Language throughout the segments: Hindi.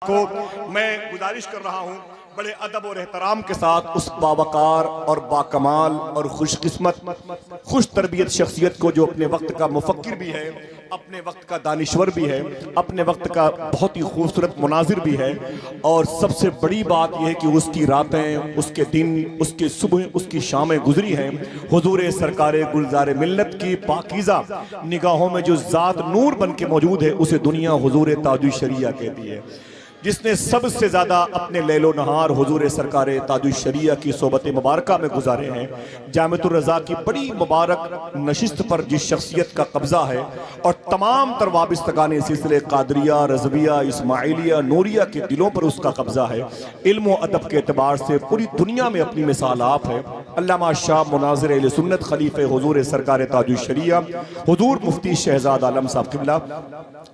को मैं गुजारिश कर रहा हूँ बड़े अदब और एहतराम के साथ उस बावकार और बाकमाल और खुशकिस्मत खुश तरबियत शख्सियत को जो अपने वक्त का मुफक्किर भी है, अपने वक्त का दानिश्वर भी है, अपने वक्त का बहुत ही खूबसूरत मुनाजिर भी है। और सबसे बड़ी बात यह है कि उसकी रातें, उसके दिन, उसके सुबह, उसकी शामें गुजरी हैं हुजूर सरकार गुलजार मिल्लत की पाकीज़ा निगाहों में जो ज़ात नूर बन के मौजूद है, उसे दुनिया हुजूर ताजुल शरिया कहती है, जिसने सबसे ज़्यादा अपने लैलो नहार हुजूर सरकार ताजुल शरिया की सोबत मुबारका में गुजारे हैं। जामिअतुर रज़ा की बड़ी मुबारक नशिस्त पर जिस शख्सियत का कब्ज़ा है और तमाम तर वाबिस्तगान सिलसिले कादरिया, रज़विया, इस्माइलिया, नूरिया के दिलों पर उसका कब्ज़ा है। इल्म व अदब के एतबार से पूरी दुनिया में अपनी मिसाल आप है। अल्लामा शाह मुनाज़िर अहले सुन्नत खलीफे हुजूर सरकार ताजुल शरिया हुजूर मुफ्ती शहजाद आलम साहब क़िबला,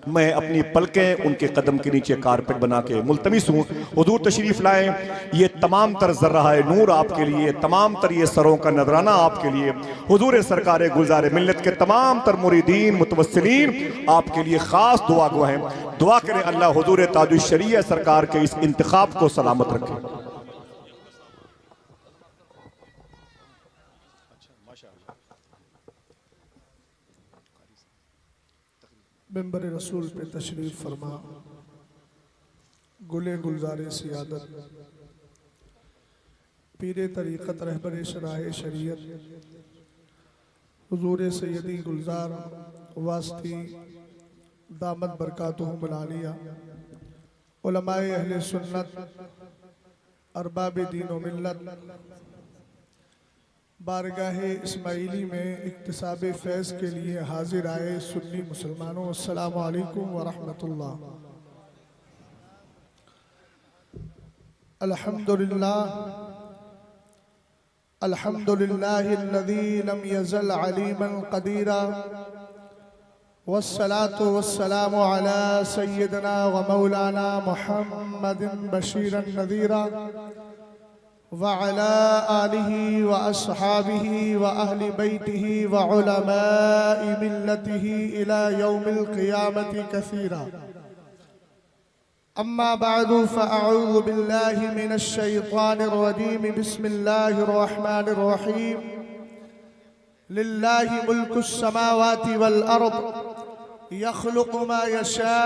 मैं अपनी पलकें उनके कदम के नीचे कारपेट बना के मुल्तमिस हूँ हुजूर तशरीफ लाएं। ये तमाम तर ज़र्रा नूर आपके लिए, तमाम तर ये सरों का नजराना आपके लिए, हुजूर सरकार गुलजार मिल्लत के तमाम तर मुरीदीन मुतवस्सिलीन आपके लिए ख़ास दुआ गो हैं। दुआ करें अल्लाह हुजूर ताजुल शरिया सरकार के इस इंतखाब को सलामत रखे। मेंबर रसूल पे तशरीफ फरमा गुले गुलजारे सियादत पीरे तरीक़त रहबर शराह शरीयत हुजूर सैयदी गुलजार वास्ती दामद बरकातुहुम आलिया उलमाए अहले सुन्नत अरबाब दीन व मिल्लत बारगाहे इस्माइली में इक्तिसाब फैज़ के लिए हाजिर आए सुन्नी मुसलमानों, अस्सलामु अलैकुम व रहमतुल्लाह। अल्हम्दुलिल्लाह अल्हम्दुलिल्लाहिल्लज़ी लम यज़ल अलीमन क़दीरा वस्सलातु वस्सलामु अला सय्यिदना व मौलाना मुहम्मदिन बशीरन नज़ीरा व अला आलिही व अस्हाबिही व अहली बैतिही व उलमाए मिल्लतिही इला यौमिल क़ियामति कसीरा। अम्मा बादु फ़अऊज़ु बिल्लाहि मिनश शैतानिर रजीम। बिस्मिल्लाहिर रहमानिर रहीम। लिल्लाहि मुल्कुस समावाति वल अर्द यख़्लुक़ु मा यशा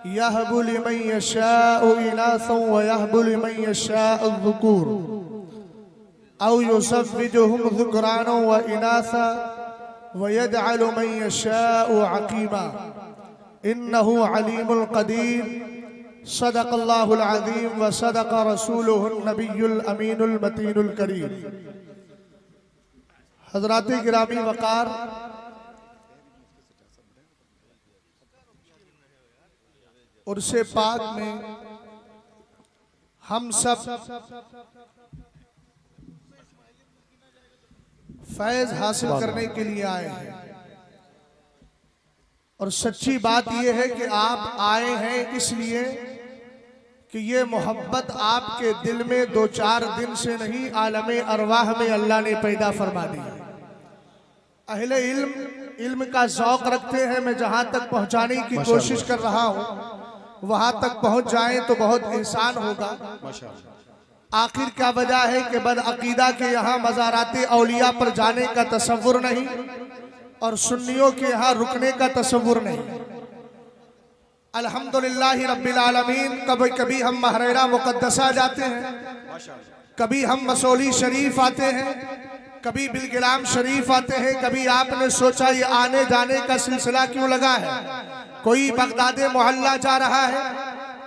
यहबु लिमन यशाउ इनासा व यहबु लिमन यशाउ ज़ुकूर औ युज़व्विजुहुम ज़ुकराना व इनासा व यजअलु मन यशाउ अक़ीमा इन्नहु अलीमुल क़दीर। सदक़ल्लाहुल अज़ीम व सदक़ रसूलुहुन नबियुल अमीनुल मतीनुल करीम। हज़रात गिरामी वक़ार, उर्से पाक में हम सब फैज़ हासिल करने के लिए आए हैं और सच्ची बात यह है कि आप आए हैं इसलिए कि ये मोहब्बत आपके दिल में दो चार दिन से नहीं, आलमे अरवाह में अल्लाह ने पैदा फरमा दी है। अहले इल्म का ज़ौक़ रखते हैं। मैं जहाँ तक पहुँचाने की कोशिश कर रहा हूँ वहां तक पहुंच जाएं तो बहुत एहसान होगा। आखिर क्या वजह है कि बदअकीदा के यहाँ मज़ाराते औलिया पर जाने का तसव्वुर नहीं और सुन्नियों के यहाँ रुकने का तसव्वुर नहीं। अल्हम्दुलिल्लाहि रब्बिल आलमीन। कभी कभी हम महरेरा मुक़द्दसा जाते हैं, कभी हम मसौली शरीफ आते हैं, कभी बिलगिराम शरीफ आते हैं। कभी आपने सोचा ये आने जाने का सिलसिला क्यों लगा है? कोई बगदादे मोहल्ला जा रहा है,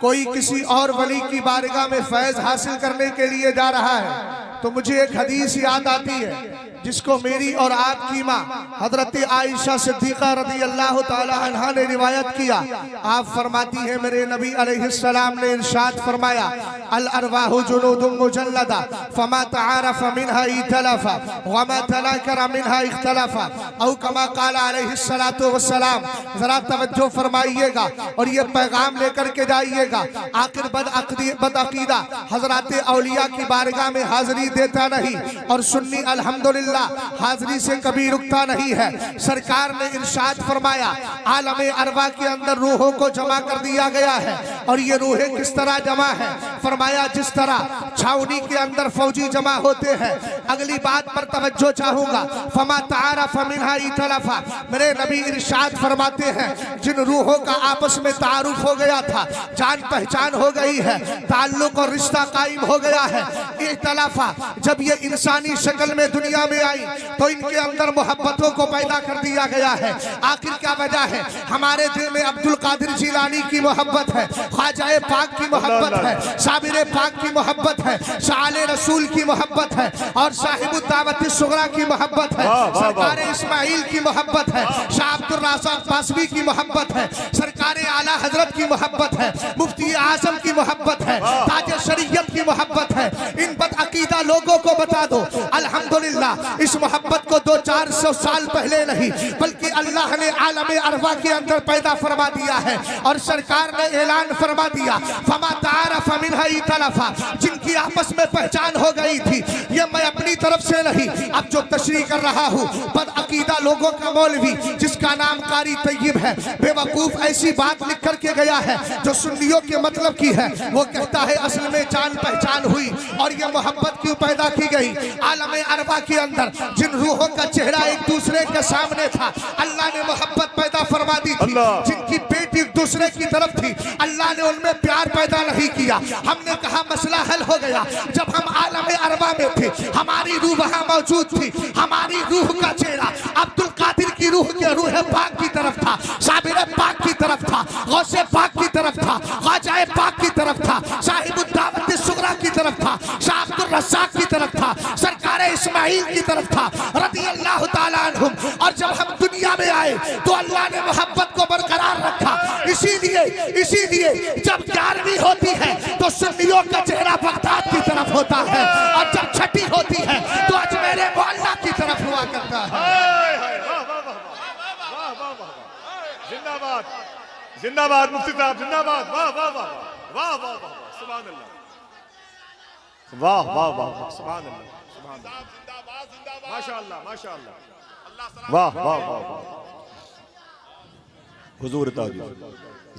कोई किसी और वली की बारगाह में फैज़ हासिल करने के लिए जा रहा है। तो मुझे एक हदीस याद आती है जिसको मेरी और आपकी माँ हजरत आयशा सिद्दीक़ा रज़ी अल्लाह ताला अन्हा ने रिवायत किया। आप फरमाती है मेरे नबी अलैहिस्सलाम ने इरशाद फरमाया, अल अरवाहु जुनूदुम मुजल्लदा फमा तआरफ मिनहा इतलफा वमा तनाकरा मिनहा इख्तलफा औ कमा क़ाल अलैहिस्सलातु वस्सलाम। जरा तवज्जो फरमाइएगा और ये पैगाम लेकर के जाइएगा। आखिर बदअकीदा हजरात औलिया की बारगाह में हाजिरी देता नहीं और सुन्नी अल्हम्दुलिल्लाह अल्हम्दुलिल्लाह हाजिरी से कभी रुकता नहीं है। सरकार ने इरशाद फरमाया आलम अरवा के अंदर रूहों को जमा कर दिया गया है। और ये रूहें किस तरह जमा है? फरमाया जिस तरह छावनी के अंदर फौजी जमा होते हैं। अगली बात पर तवज्जो चाहूंगा। फमा तारफ मिनहा इतलफा, मेरे नबी इरशाद फरमाते हैं जिन रूहों का आपस में तारुफ हो गया था, जान पहचान हो गई है, ताल्लुक और रिश्ता कायम हो गया है, इतलफा, जब ये इंसानी शक्ल में दुनिया में आई तो इनके अंदर मोहब्बतों को पैदा कर दिया गया है। आखिर क्या वजह है? हमारे दिल में अब्दुल कादिर जिलानी की मोहब्बत है, ख्वाजा पाक की मोहब्बत है, साबिर पाक की मोहब्बत है, शाले रसूल की मोहब्बत है और साहिबुद्दावत सुगरा की मोहब्बत है, सरकार इस्माइल की मोहब्बत है, शाह अब्दुल राज़ाक पासवी की मोहब्बत है, सरकार आला हजरत की मोहब्बत है, मुफ्ती आजम की मोहब्बत है, ताज शरीयत की मोहब्बत है। इन बदअकीदा लोगों को बता दो अल्हम्दुलिल्लाह इस मोहब्बत को 200-400 साल पहले नहीं बल्कि अल्लाह ने आलम अरवा के अंदर पैदा फरमा दिया है। और सरकार ने ऐलान फरमा दिया फमा तारफ मिनहा इतलफा, जिनकी आपस में पहचान हो गई थी। ये मैं अपनी तरफ से नहीं, अब जो तशरीह कर रहा हूँ बदअकीदा लोगों का मौलवी जिसका नाम कारी तैयब है, बेवकूफ ऐसी बात लिख करके गया है जो सुन्नियों के मतलब की है। वो कहता है असल में जान पहचान हुई और ये मोहब्बत क्यों पैदा की गई? आलम अरवा के अंदर जिन रूहों का चेहरा एक दूसरे के सामने था, अल्लाह ने मोहब्बत पैदा फरमा दी थी। जिनकी पेट एक दूसरे की तरफ थी, अल्लाह ने उनमें प्यार पैदा नहीं किया। हमने कहा मसला हल हो गया। जब हम आलम अरवा में थे, हमारी रूह वहां मौजूद थी, हमारी रूह का चेहरा अब्दुल कादिर की रूह के रूह पाक की तरफ था, साबिर पाक की तरफ था, गौसे पाक की तरफ था, ख्वाजा पाक की तरफ था, साहिबुद्दावत सुगरा की तरफ था, शाह अब्दुल रज़्ज़ाक की तरफ था, सरकार इस्माइल की तरफ था रज़ी अल्लाह ताला अन्हुम। और जब हम दुनिया में आए तो अल्लाह ने मोहब्बत को बरकरार रखा। इसीलिए जब 11वीं होती है तो सुन्नियों का चेहरा बगदाद की तरफ होता है और जब छठी होती है तो अजमेर मोहल्ला की तरफ हुआ करता है। जिंदाबाद जिंदाबाद मुफ्ती साहब जिंदाबाद। वाह वाह वाह वाह वाह वाह सुभान अल्लाह, वाह वाह वाह सुभान अल्लाह, सुभान अल्लाह, माशाअल्लाह माशाअल्लाह, वाह वाह वाह, हुजूर ताज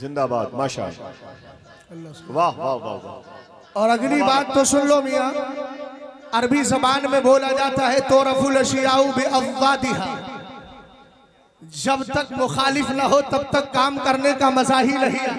जिंदाबाद, माशाअल्लाह, वाह वाह वाह वाह। और अगली बात तो सुन लो मियां, अरबी जबान में बोला जाता है तोरफुल अशियाउ बिअज़वादिहा, जब तक मुखालिफ न हो तब तक काम करने का मजा ही नहीं है।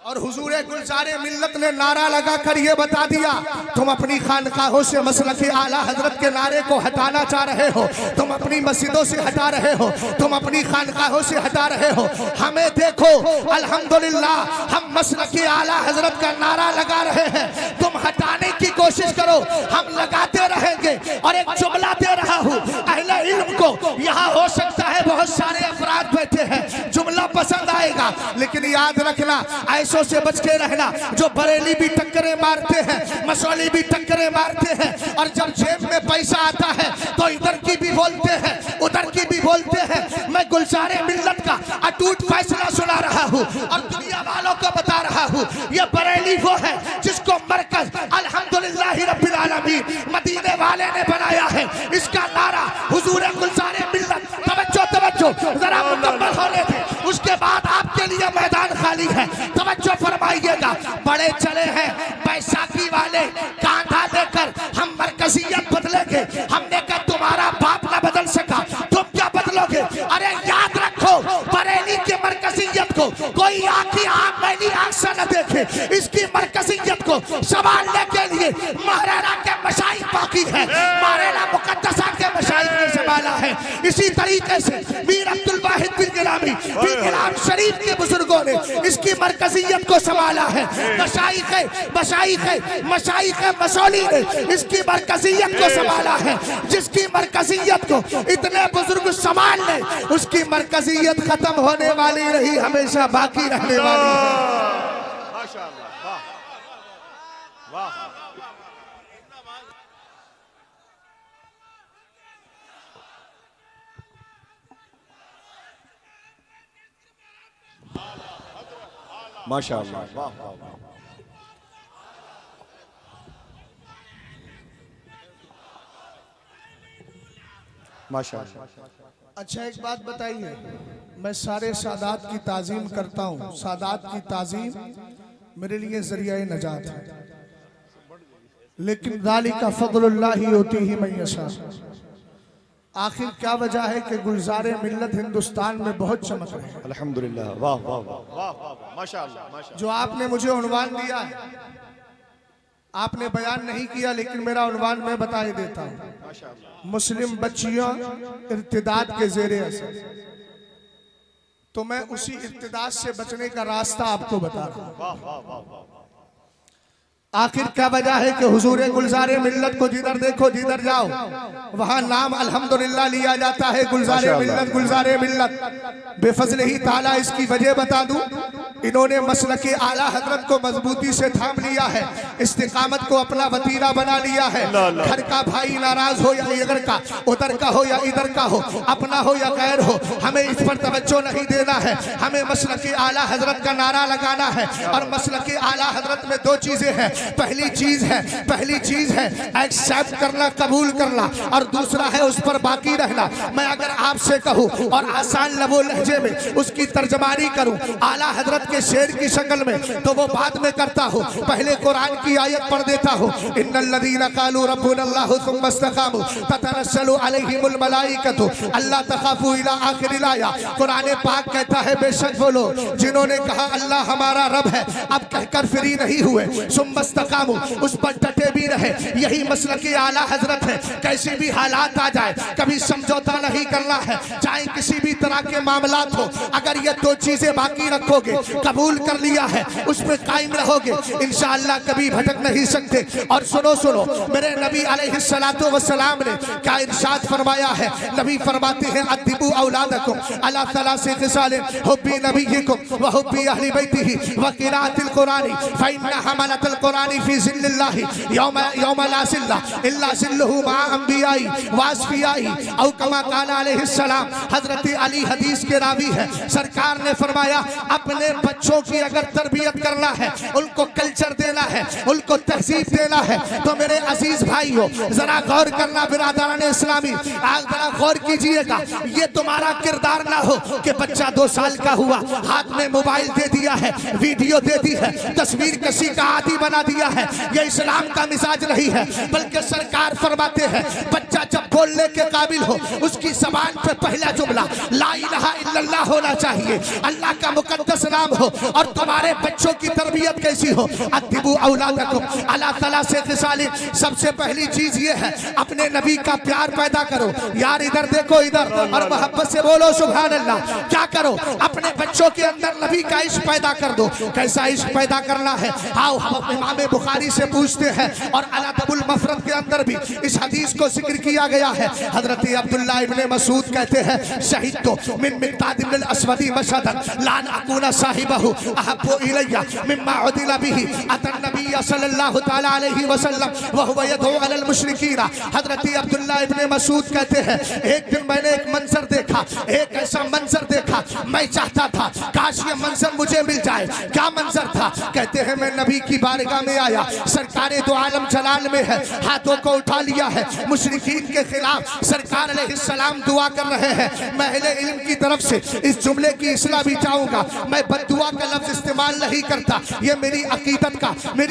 और हुजूर गुलजारे मिल्लत ने नारा लगा कर ये बता दिया तुम अपनी खानकाहों से मसलके आला हजरत के नारे को हटाना चाह रहे हो, तुम अपनी मस्जिदों से हटा रहे हो, तुम अपनी खानकाहों से हटा रहे हो। हमें देखो अल्हम्दुलिल्लाह हम मसलके आला हजरत का नारा लगा रहे हैं, तुम हटाने की कोशिश करो, हम लगाते रहेंगे। और एक जुमला दे रहा हूँ अहले इल्म को, यहाँ हो सकता है बहुत सारे अफराद बैठे हैं, जुमला पसंद आएगा, लेकिन याद रखना ऐसों से बच के रहना जो बरेली भी टक्करे मारते हैं, मसौली भी टक्करे मारते हैं, और जब जेब में पैसा आता है तो इधर की भी बोलते हैं उधर की भी बोलते हैं। मैं गुलजारे मिल्लत का अटूट फैसला सुना रहा हूँ और दुनिया वालों को बता रहा हूँ, ये बरेली वो है जिसको मरकज अल्हम्दुलिल्लाह रब्बिल आलमीन मदीने वाले ने बनाया है। इसका नारा हुजूर गुलजारे मिल्लत, तवज्जो तवज्जो जरा मुकम्मल होने थे, उसके बाद आपके लिए मैदान खाली है, तवज्जो फरमाइएगा। बड़े चले हैं बैसाखी वाले कांधा लेकर, हम मरकजियत बदलेंगे। हमने कहा तुम्हारा बाप ना बदल सका, तुम क्या बदलोगे? अरे याद रखो बरेली के मरकजियत को कोई आंखी आंख मैली आंख से न देखे, इसकी मरकजियत को संभालने के लिए महराना के मशाइख बाकी है, महराना मुकद्दसा के मशाइख ने संभाला है। इसी तरीके से मीर अब्दुल वाहिद बिन गिलामी बिन गिलाम शरीफ के बुजुर्गों ने इसकी मरकजियत को संभाला है। मशाइख मसौली ने इसकी मरकजियत को संभाला है। जिसकी मरकजियत को इतने बुजुर्ग संभाल ले, उसकी मरकजियत खत्म होने वाली नहीं, हमेशा बाकी रहने वाली है। माशाअल्लाह, वाह वाह। माशाअल्लाह, वाह वाह वाह। माशाअल्लाह। अच्छा एक बात बताइए, मैं सारे सादात की ताजीम करता हूँ, सादात की ताजीम मेरे लिए जरिया नजात है, लेकिन ज़ालिका फ़ज़्लुल्लाहि युतीही मन यशा। आखिर क्या वजह है कि गुलजारे मिल्लत हिंदुस्तान में बहुत चमक रहे हैं? अल्हम्दुलिल्लाह, वाह वाह वाह वाह वाह, माशाअल्लाह माशाअल्लाह। जो आपने मुझे उन्वान दिया है, आपने बयान नहीं किया, लेकिन मेरा उन्वान मैं बता ही देता हूँ। मुस्लिम बच्चियों इर्तिदाद के ज़ेरे असर, तो मैं उसी इर्तिदाद से बचने का रास्ता आपको बता रहा हूँ। आखिर क्या वजह है कि हुजूर गुलजारे मिल्लत को जिधर देखो जिधर जाओ वहां नाम अल्हम्दुलिल्लाह लिया जाता है। गुलजारे मिल्लत, गुलजारे मिल्लत। बेफजल ही ताला इसकी वजह बता दूं, इन्होंने मसलके आला हजरत को मजबूती से थाम लिया है, इस्तिकामत को अपना वतीरा बना लिया है। घर का भाई नाराज हो या इधर का, उधर का हो या इधर का हो, अपना हो या गैर हो, हमें इस पर तवज्जो नहीं देना है। हमें मसलके आला हजरत का नारा लगाना है। और मसलके आला हजरत में दो चीजें हैं। पहली चीज है एक्सेप्ट करना, कबूल करना, और दूसरा है उस पर बाकी रहना। मैं अगर आपसे कहूँ और आसान लबो लहजे में उसकी तर्जमानी करूँ आला हजरत के शेर की शक्ल में, तो वो बाद में करता हूँ। पहले कुरान की आयत पढ़ देता हूँ, इन्नल्लज़ीना क़ालू रब्बुनल्लाहु सुम्मा इस्तक़ामू ततनज़्ज़लु अलैहिमुल मलाइकतु अल्ला तख़ाफ़ू इला आखिरिल आया। कुरान पाक कहता है बेशक वो लोग जिन्होंने कहा अल्लाह हमारा रब है, अब कहकर फ्री नहीं हुए, सुम्मा इस्तक़ामू, उस पर डटे भी रहे। यही मसलके आला हजरत है। कैसे भी हालात आ जाए, कभी समझौता नहीं करना है, चाहे किसी भी तरह के मामलात हो। अगर ये दो चीजें बाकी रखोगे, कबूल कर लिया है, उस पर कायम रहोगे, इंशाअल्लाह कभी भटक नहीं सकते। और सुनो सुनो, मेरे नबी अलैहिस्सलातु वस्सलाम ने क्या इरशाद फरमाया है। नबी फरमाते हैं अद्दिबू औलादकुम अला सलासी ख़िसालिन हुब्बी नबिय्यिकुम व हुब्बी अहली बैतिही व क़िराअतिल कुरानी फ़इन्ना हमलतल कुरानी फ़ी ज़िल्लिल्लाहि यौम ला ज़िल्ला इल्ला ज़िल्लुहु मा अंबियाई व अस्फ़ियाई औ कमा क़ाल अलैहिस्सलाम। हज़रत अली हदीस के रावी है, सरकार ने फरमाया अपने बच्चों की अगर तरबियत करना है, उनको कल्चर देना है, उनको तहजीब देना है, तो मेरे अजीज भाइयों जरा गौर करना, बिरादरान इस्लामी आज जरा गौर कीजिएगा। ये तुम्हारा किरदार ना हो कि बच्चा 2 साल का हुआ, हाथ में मोबाइल दे दिया है, वीडियो दे दी है, तस्वीर कसी का आदी बना दिया है। ये इस्लाम का मिजाज नहीं है, बल्कि सरकार फरमाते हैं बच्चा जब बोलने के काबिल हो, उसकी ज़बान पे पहला जुमला ला इलाहा इल्लल्लाह होना चाहिए, अल्लाह का मुकद्दस नाम हो। और तुम्हारे बच्चों की तरबियत कैसी हो, अद्दिबू औलादकुम अला सलासी ख़िसालिन। सबसे पहली चीज ये है, अपने नबी का प्यार पैदा करो। यार इधर देखो इधर, और मोहब्बत से बोलो सुभान अल्लाह। क्या करो, अपने बच्चों के अंदर नबी का इश्क पैदा कर दो। कैसा इश्क पैदा करना है, आओ हम इमाम बुखारी से पूछते हैं। और अल-अदबुल मुफ़रद के अंदर भी इस हदीस को जिक्र किया गया है। हजरत अब्दुल्लाह इब्ने मसूद कहते हैं शहीदतु मिन मिक़दाद इब्न अल-अस्वदी मशहदन लान अकूना साहिबहु अहब्बु इलैया मिम्मा उदिला बिही अतन नबी सल्लल्लाहु तआला अलैहि वसल्लम व हुवा यदउ अलल मुशरिकीन। हजरत अब्दुल्लाह इब्ने मसूद कहते हैं एक दिन मैंने एक मंजर देखा, एक ऐसा मंजर देखा, मैं चाहता था काश ये मंजर मुझे मिल जाए। क्या मंजर था? कहते हैं मैं नबी की बारगाह में आया, सरकारे दो आलम जलाल में है, हाथों को उठा लिया है, मुशरिकीन के खिलाफ सरकार अलैहिस्सलाम दुआ कर रहे हैं। मैं अहले इल्म की तरफ से इस जुमले की इस्लाह भी चाहूंगा, मैं बद्दुआ का लफ्ज इस्तेमाल नहीं करता, ये मेरी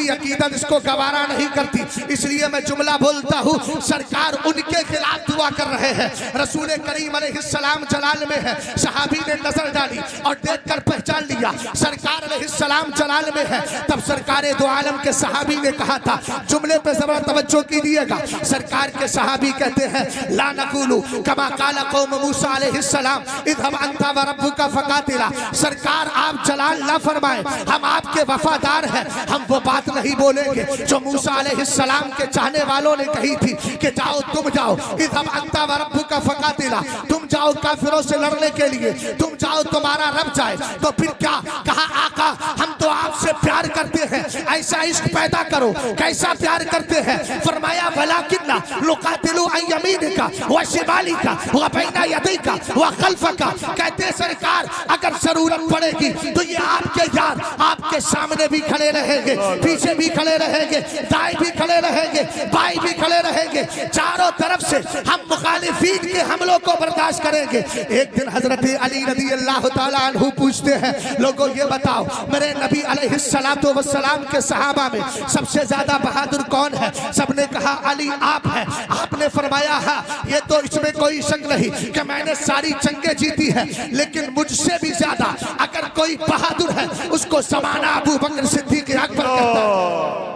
अकीदत इसको गवारा नहीं करती, इसलिए मैं जुमला बोलता हूँ। सरकार उनके खिलाफ दुआ कर रहे हैं, रसूल करीम अलैहिस्सलाम जलाल में है। सहाबी ने नजर डाली और देखकर पहचान लिया सरकार अलैहिस्सलाम जलाल में है। तब सरकारे दो आलम के सहाबी ने कहा था, जुमले पे जबरदस्त तवज्जो कीजिएगा। सरकार के सहाबी कहते हैं ला नकुलु कमा काला कौम मूसा अलैहिस्सलाम इज़हब अंता व रब्बुका फकातिला। सरकार आप जलाल ना फरमाए, हम आपके वफादार हैं, हम वो बात नहीं बोलेंगे जो मूसा अलैहिस्सलाम के चाहने वालों ने कही थी कि जाओ तुम जाओ, इज़हब अंता व रब्बुका फकातिला, तुम जाओ काफिरों से लड़ने के लिए, तुम जाओ तुम्हारा रब जाए। तो फिर क्या कहा, आका हम तो आपसे प्यार करते हैं, ऐसा इश्क पैदा करो। कैसा प्यार करते हैं? फरमाया वलाकिन्ना लुकातिलु अन यमीनिका व शिमालिका व बैना यदैका व खल्फका। कहते सरकार अगर जरूरत पड़ेगी तो ये आपके यार आपके सामने भी खड़े रहेंगे, पीछे भी खड़े रहेंगे, दाएं भी खड़े रहेंगे, बाएं भी खड़े रहेंगे, चारों तरफ से हम मुखालिफीन के हमलों को बर्दाश्त करेंगे। एक दिन हजरत अली रज़ी अल्लाह ताला अन्हु पूछते हैं, लोगों ये बताओ मेरे नबी अलैहिस्सलातु वस्सलाम के सहाबा में सबसे ज्यादा बहादुर कौन है? सबने कहा अली आप हैं। आपने फरमाया हाँ, ये तो इसमें कोई शक नहीं कि मैंने सारी जंगें जीती है, लेकिन मुझसे भी ज्यादा अगर कोई बहादुर है उसको समाना अबू बकर सिद्दीक अकबर कहता है।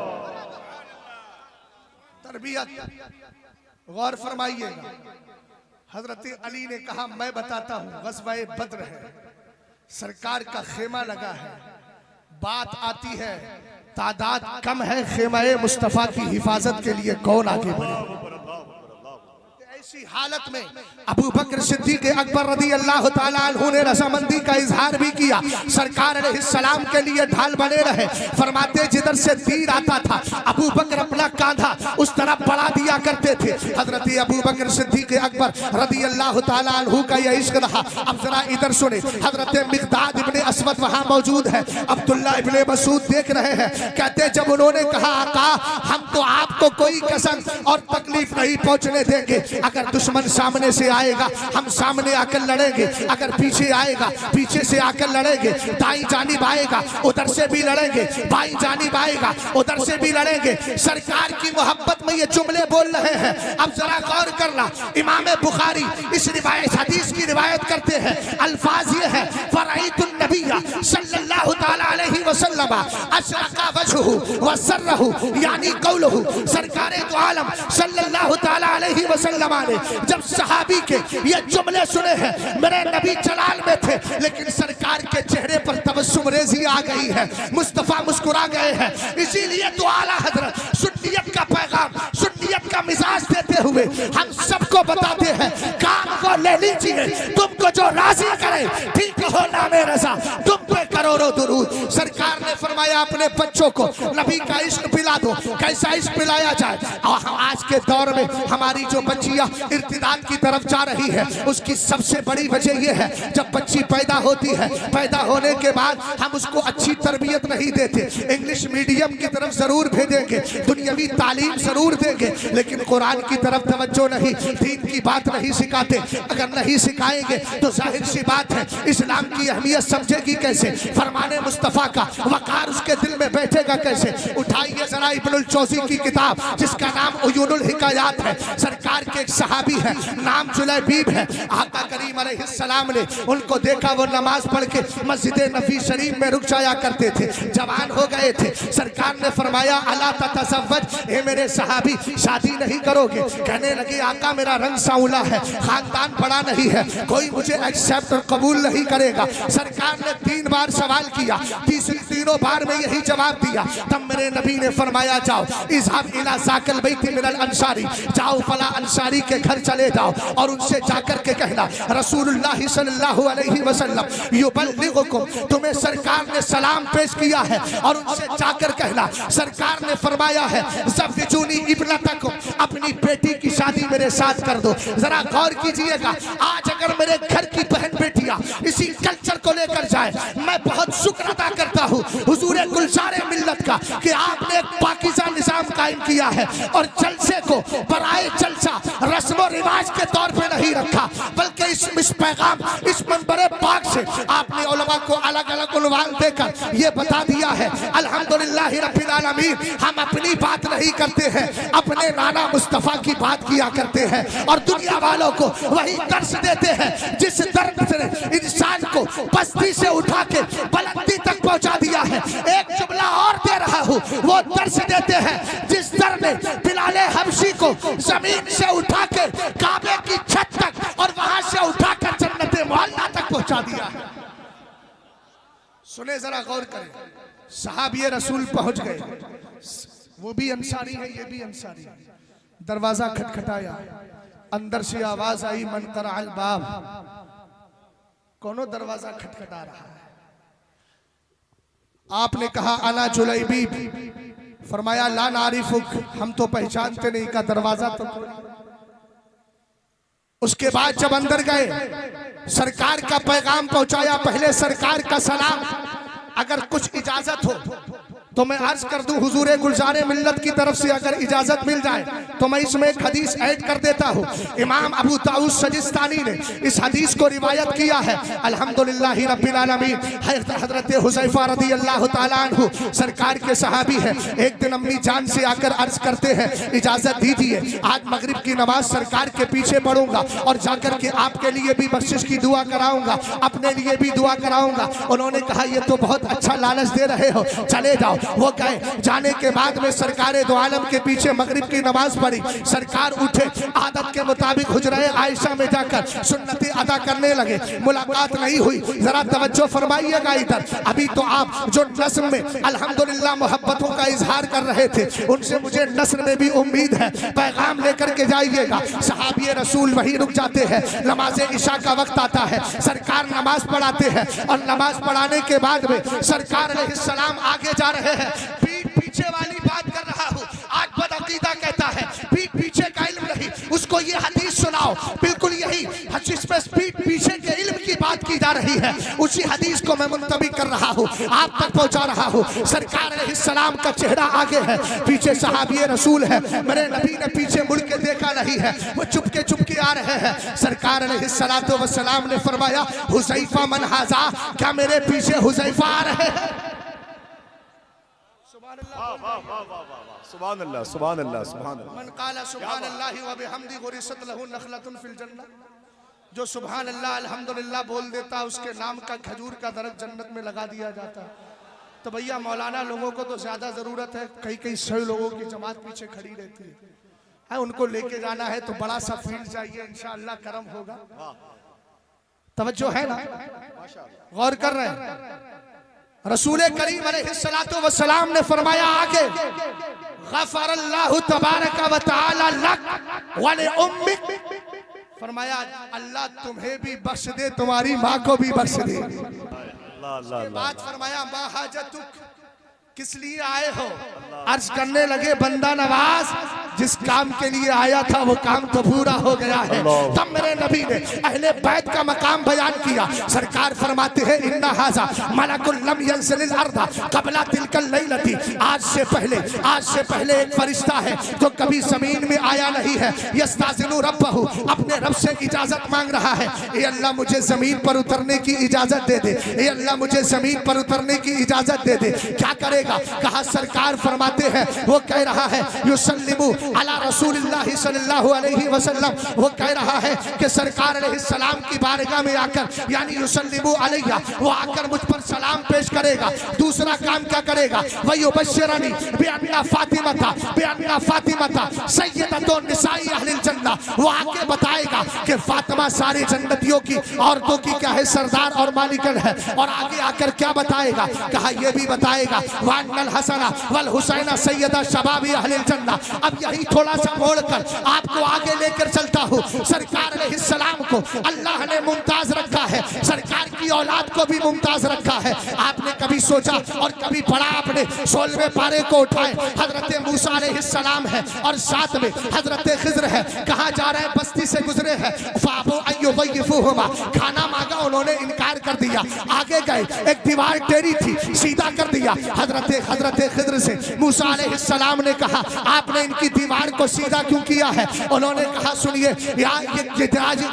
तरबियत गौर फरमाइएगा। हजरत अली ने कहा मैं बताता हूँ, ग़ज़वा-ए बद्र है, सरकार का खेमा लगा है, बात आती है तादाद कम है, खेमा-ए मुस्तफा की हिफाजत के लिए कौन आगे बढ़े? ऐसी हालत में अबू बकर सिद्दीक अकबर रज़ी अल्लाह ताला अन्हु ने रज़ामंदी का इजहार भी किया। सरकार अलैहिस्सलाम के लिए ढाल बने रहे। फरमाते जिधर से तीर आता था अबू बकर अपना कांधा उस तरफ बढ़ा दिया करते थे। हजरत अबू बकर सिद्दीक अकबर रज़ी अल्लाह ताला अन्हु का यह इश्क रहा। अब जरा इधर सुने, हजरत मिक़दाद इब्ने अस्वद वहां मौजूद है, अब्दुल्लाह इब्ने मसूद देख रहे हैं। कहते जब उन्होंने कहा आका हम तो आपको कोई कसम और तकलीफ नहीं पहुंचने देंगे, अगर दुश्मन सामने से आएगा हम सामने आकर लड़ेंगे, अगर पीछे आएगा पीछे से आकर लड़ेंगे, दाईं जानिब आएगा उधर से भी लड़ेंगे, बाईं जानिब आएगा उधर से भी लड़ेंगे। सरकार की मोहब्बत में ये जुमले बोल रहे हैं। अब जरा गौर करना, इमाम बुखारी इस रिवायत हदीस की रिवायत करते हैं, अल्फाज ये है फराइतुन नबिय्या सल्लल्लाहु तआला अलैहि वसल्लम अशरका वजहु व सर्रहु, यानी कौलहु सरकारे दो आलम सल्लल्लाहु तआला अलैहि वसल्लम ने जब सहाबी के ये जुमले सुने हैं, मेरे नबी जलाल में थे लेकिन सरकार के चेहरे पर तबस्सुम रेज़ी आ गई है, मुस्तफा मुस्कुरा गए हैं। इसीलिए तो आला हजरत सुन्नियत का पैगाम, सुन्नियत का मिजाज देते हुए हम सबको बताते हैं काम को ले लीजिए, तुमको जो राजी करे ठीक हो नामे रजा, तुम पे करोड़ों दुरूद। सरकार ने फरमाया अपने बच्चों को नबी का इश्क पिला दो। कैसा इश्क पिलाया जाए? आज के दौर में हमारी जो बच्चियां इर्तिदाद की तरफ जा रही है उसकी सबसे बड़ी वजह यह है जब बच्ची पैदा होती है, पैदा होने के बाद हम उसको अच्छी तरबियत नहीं देते, इंग्लिश मीडियम की तरफ जरूर भेजेंगे, दुनियावी तालीम जरूर देंगे, लेकिन कुरान की तरफ तवज्जो नहीं, दीन की बात नहीं सिखाते। अगर नहीं सिखाएंगे तो जाहिर सी बात है इस्लाम की अहमियत समझेगी कैसे, फरमाने मुस्तफ़ा का वकार उसके दिल में बैठेगा कैसे? उठाइए जरा इब्नुल जौज़ी की किताब जिसका नाम उयूनुल हिकायात है। सरकार के एक सहाबी है, नाम जुलैबीब है। आका करीम अलैहिस्सलाम ने उनको देखा, वो नमाज पढ़ के मस्जिद नबी शरीफ में रुक जाया करते थे, जवान हो गए थे। सरकार ने फरमाया अला ततज़व्वज, हे मेरे सहाबी शादी नहीं करोगे? कहने लगे आका मेरा रंग सांवला है, खानदान बड़ा नहीं है, कोई मुझे एक्सेप्ट और कबूल नहीं करेगा। सरकार ने 3 बार सवाल किया, तीनों बार में यही जवाब दिया। तब मेरे नबी ने फरमाया जाओ इज़हाब इला ज़ाकल बैत मिनल अंसारी, जाओ फला अंसारी के घर चले जाओ और उनसे जाकर के कहना रसूलुल्लाह सल्लल्लाहु अलैहि वसल्लम युबल्लिगुकुम, तुम्हें सरकार ने सलाम पेश किया है, और उनसे जाकर कहना सरकार ने फरमाया है ज़व्विजूनी इब्नतकुम, अपनी बेटी की शादी मेरे साथ कर दो। जरा गौर कीजिएगा, आज अगर मेरे घर की बहन बेटियां इसी कल्चर को लेकर जाए, मैं बहुत शुक्र अदा करता हूँ हुजूरे गुलज़ारे मिल्लत का कि आपने एक पाकीज़ा निज़ाम कायम किया है और जलसे को बराए जलसा रस्म रिवाज के तौर पे नहीं रखा, बल्कि इस पैगाम इस मंबरे पाक से आपने उलमा को अलग अलग उन्वान देकर ये बता दिया है अल्हम्दुलिल्लाह रब्बिल आलमीन, हम अपनी बात नहीं करते हैं, अपने नाना मुस्तफ़ा की बात किया करते हैं और दुनिया वालों को वही दर्श देते हैं जिस दर्द से इंसान को बस्ती से उठा के बुलंदी तक पहुंचा दिया है। एक जुमला और दे रहा हूँ, वो दर्श देते हैं जिस दर ने बिलाले हबशी को जमीन से उठा के काबे की छत तक और वहां से उठाकर जन्नते मोहल्ला तक पहुंचा दिया है। सुने जरा गौर करें, सहाबी रसूल पहुंच गए, वो भी अंसारी है ये भी अंसारी है। दरवाजा खटखटाया, अंदर से आवाज आई मन कराल बाब, कौनो दरवाजा खटखटा रहा है। आपने कहा अना जुलैबीब, फरमाया ला नारिफुक, हम तो पहचानते नहीं, का दरवाजा तो उसके बाद जब अंदर गए सरकार का पैगाम पहुंचाया, पहले सरकार का सलाम। अगर कुछ इजाजत हो तो मैं अर्ज कर दूं हुजूरे गुलजारे मिल्लत की तरफ से अगर इजाजत मिल जाए तो मैं इसमें एक हदीस ऐड कर देता हूं। इमाम अबू दाऊद सजिस्तानी ने इस हदीस को रिवायत किया है। अल्हम्दुलिल्लाह रब्बिल आलमीन। हजरत हुज़ैफा रज़ियल्लाहु ताला अन्हु सरकार के सहाबी हैं। एक दिन अम्मी जान से आकर अर्ज करते हैं इजाजत दीजिए, आज मगरिब की नमाज सरकार के पीछे पढ़ूंगा और जाकर के आपके लिए भी बख्शिश की दुआ कराऊंगा, अपने लिए भी दुआ कराऊंगा। उन्होंने कहा ये तो बहुत अच्छा लालच दे रहे हो, चले जाओ। वो गए। जाने के बाद में सरकारे दो आलम के पीछे मगरिब की नमाज पढ़ी। सरकार उठे, आदत के मुताबिक हुजरे आयशा में जाकर सुन्नती अदा करने लगे। मुलाकात नहीं हुई, जरा तवज्जो फरमाइएगा इधर। अभी तो आप जो नस्र में अल्हम्दुलिल्लाह मोहब्बतों का इजहार कर रहे थे, उनसे मुझे नस्र में भी उम्मीद है, पैगाम लेकर के जाइएगा। सहाबी रसूल वही रुक जाते हैं। नमाज इशा का वक्त आता है, सरकार नमाज पढ़ाते हैं और नमाज पढ़ाने के बाद में सरकार अलैहिस्सलाम आगे जा रहे हैं। पीठ पीछे वाली बात कर रहा हूँ। आज बदअकीदा कहता है पीठ पीछे का इल्म नहीं, उसको ये हदीस सुनाओ। बिल्कुल यही हदीस में पीठ पीछे के इल्म की बात की जा रही है, उसी हदीस को मैं मुंतबी कर रहा हूँ, आप तक पहुँचा रहा हूँ। सरकार अलैहिस्सलाम का चेहरा आगे है, पीछे सहाबी रसूल है। मेरे नबी ने पीछे मुड़ के देखा नहीं है, वो चुपके चुपके आ रहे हैं। सरकार अलैहिस्सलातु वस्सलाम ने फरमाया हुज़ैफा मन हाज़ा, क्या मेरे पीछे हुज़ैफा आ रहे हैं? सुभान अल्लाह, सुभान अल्लाह, सुभान अल्लाह। मन क़ाला सुभान अल्लाह व बिहम्दी गुरिसत लहु नखलतुन फिल जन्नह। जो सुभान अल्लाह अल्हम्दुलिल्लाह बोल देता उसके नाम का खजूर का दरख्त जन्नत में लगा दिया जाता। तो भैया मौलाना लोगों को तो ज्यादा जरूरत है, कई कई 100 लोगों की जमात पीछे खड़ी रहती है, उनको लेके जाना है तो बड़ा सा फील्ड चाहिए, इंशाअल्लाह करम होगा। तवज्जो है ना, गौर कर रहे हैं। रसूल करीम अलैहिस्सलातु वस्सलाम ने फरमाया आगे गफ़रल्लाहु तबारक व तआला लक व li उम्मिक, फरमाया अल्लाह तुम्हें भी बख्श दे, तुम्हारी माँ को भी बख्श दे। बात फरमाया मा हाजतुक, किस लिए आए हो? अर्ज करने लगे बंदा नवाज जिस काम के लिए आया था वो काम तो पूरा हो गया है। तब मेरे नबी ने अहले बैत का मकाम बयान किया। सरकार फरमाते हैं इन्ना हाजा मलकुल लम यंज़िल अर्दा क़ब्ला तिलकल लैलती, आज से पहले एक फरिश्ता है जो कभी जमीन में आया नहीं है। यस्ताज़िनु रब्बहु, अपने रब से इजाजत मांग रहा है, ए अल्लाह मुझे जमीन पर उतरने की इजाजत दे दे, ए अल्लाह मुझे जमीन पर उतरने की इजाजत दे दे। क्या करेगा? कहा सरकार फरमाते हैं वो कह रहा है युसल्लिमु अला रसूलिल्लाह सल्लल्लाहु अलैहि वसल्लम, वो कह रहा है कि सरकार अलैहिस्सलाम की बारगाह में आकर यानी युसल्लिमु अलैया, वो आकर मुझ पर सलाम पेश करेगा। दूसरा काम क्या करेगा? वयुबश्शिरनी बिअन्ना फातिमा सय्यदतुन निसाई अहलिल जन्नह, वो आके बताएगा कि फातिमा सारी जन्नतियों की औरतों की क्या है, सरदार और मालिकन है। और आगे आकर क्या बताएगा? कहा ये भी बताएगा वान्नल हसना वल हुसैना सय्यदा शबाबी अहलिल जन्नह। अब यही थोड़ा सा मोड़कर आपको आगे लेकर चलता हूँ। सरकार अलैहिस्सलाम को अल्लाह ने मुमताज रखा है, सरकार की औलाद को भी मुमताज रखा है। आपने कभी सोचा और कभी पढ़ा आपने 16वें पारे को उठाए, हजरत मूसा अलैहिस्सलाम है और साथ में हजरत खिज़्र है। कहाँ जा रहे हैं? बस्ती से गुजरे हैं। फाबू अय्युज़य्यिफ़ूहुमा, खाना मांगा उन्होंने इनकार कर दिया। आगे गए, एक दीवार टेढ़ी थी, सीधा कर दिया। हजरत खिज़्र से मूसा अलैहिस्सलाम ने कहा आपने इनकी दीवार को सीधा क्यों किया है? उन्होंने कहा सुनिए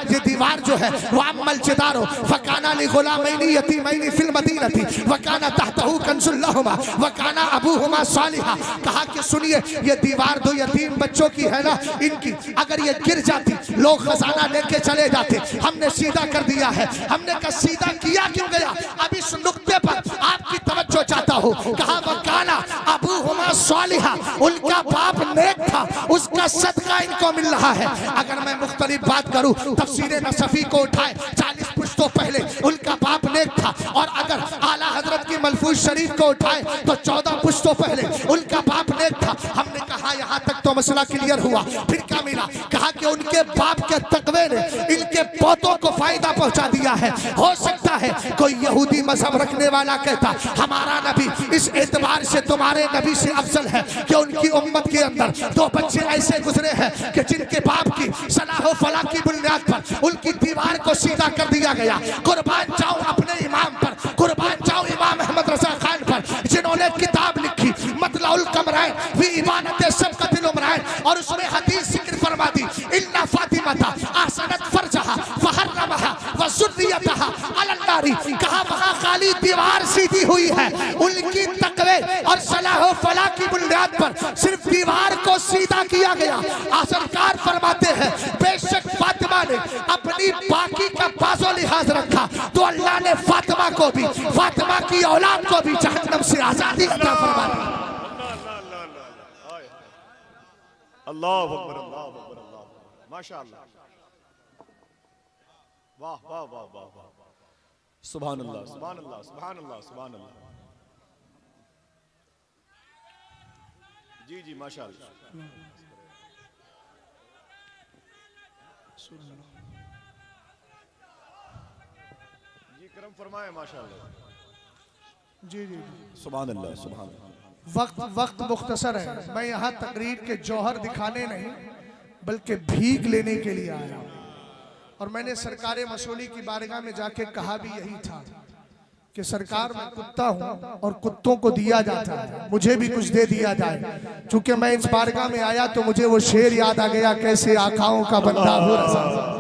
ये दीवार जो है वअम्मल जिदारो फकाना लिगुलामैनि यतीमैनि फिल मदीनति वकाना तहतहु कंजुल लहुमा वकाना अबूहुमा सालिहा। कहा कि सुनिए ये दीवार दो यतीम बच्चों की है ना, इनकी अगर ये गिर जाती लोग खजाना लेके चले जाते, हमने सीधा कर दिया है। हमने कहा सीधा किया क्यों गया? अब इस नुक्ते पर आपकी तवज्जो चाहता हूँ। कहा वकाना अबूहुमा सालिहा, उनका बाप नेक था, उसका सदका इनको मिल रहा है। अगर मैं मुख्तलिफ बात करूं तफसीर नसफी को उठाए 40 पुश्तों पहले उनका बाप नेक था, और अगर आला हजरत की मलफूज शरीफ को उठाए तो 14 पुश्तों पहले उनका बाप नेक था। हमने कहा यहाँ तक तो मसला क्लियर हुआ। फिर क्या मिला? कहा कि उनके बाप के तकवे ने इनके पोतों को फायदा पहुंचा दिया है। हो सकता है कोई यहूदी मजहब रखने वाला कहता हमारा नबी इस एतबार से तुम्हारे नबी से अफजल है कि उनकी उम्मत के अंदर 2 बच्चे ऐसे गुजरे हैं कि जिनके बाप की सलाह फला की बुनियाद पर उनकी दीवार को सीधा कर दिया गया। कुर्बान जाऊं अपने इमाम पर, कुर्बान जाऊं इमाम अहमद रजा खान पर, जिन्होंने किताब लिखी मतलाउल कमराइन फी इबानत सबकतिल उमराइन, और उसमें हदीस जिक्र फरमा दी इन्ना फातिमाता ahsanat फरजहा फहर्रमहा व सुर्रियतहा अलल नारी। कहा वहां खाली दीवार सीधी हुई है, उनकी तकवे और सलाह फला की बुनियाद पर सिर्फ दीवार को सीधा किया गया। सरकार फरमाते हैं बेशक फातिमा ने अपनी बाकी का बाजो लिहाज रखा तो अल्लाह ने फातिमा को भी, फातिमा की औलाद को भी जहन्नम से आजादी अता फरमा दी। अल्लाहु अकबर, अल्लाहु अकबर, अल्लाहु अकबर, माशाअल्लाह, वाह वाह वाह वाह वाह, सुभान अल्लाह, सुभान अल्लाह, सुभान अल्लाह, सुभान अल्लाह। जी जी माशाअल्लाह, जी करम फरमाए माशाअल्लाह। जी जी सुभान अल्लाह, सुभान अल्लाह। वक्त मुख्तसर है, मैं यहाँ तकरीर के जौहर दिखाने नहीं बल्कि भीख लेने के लिए आया हूँ। और मैंने सरकार मसूली की बारगाह में जाके कहा भी यही था कि सरकार मैं कुत्ता हूँ और कुत्तों को दिया जाता है, मुझे भी कुछ दे दिया जाए। चूंकि मैं इस बारगाह में आया तो मुझे वो शेर याद आ गया, कैसे आकाओं का बंदा हो रजा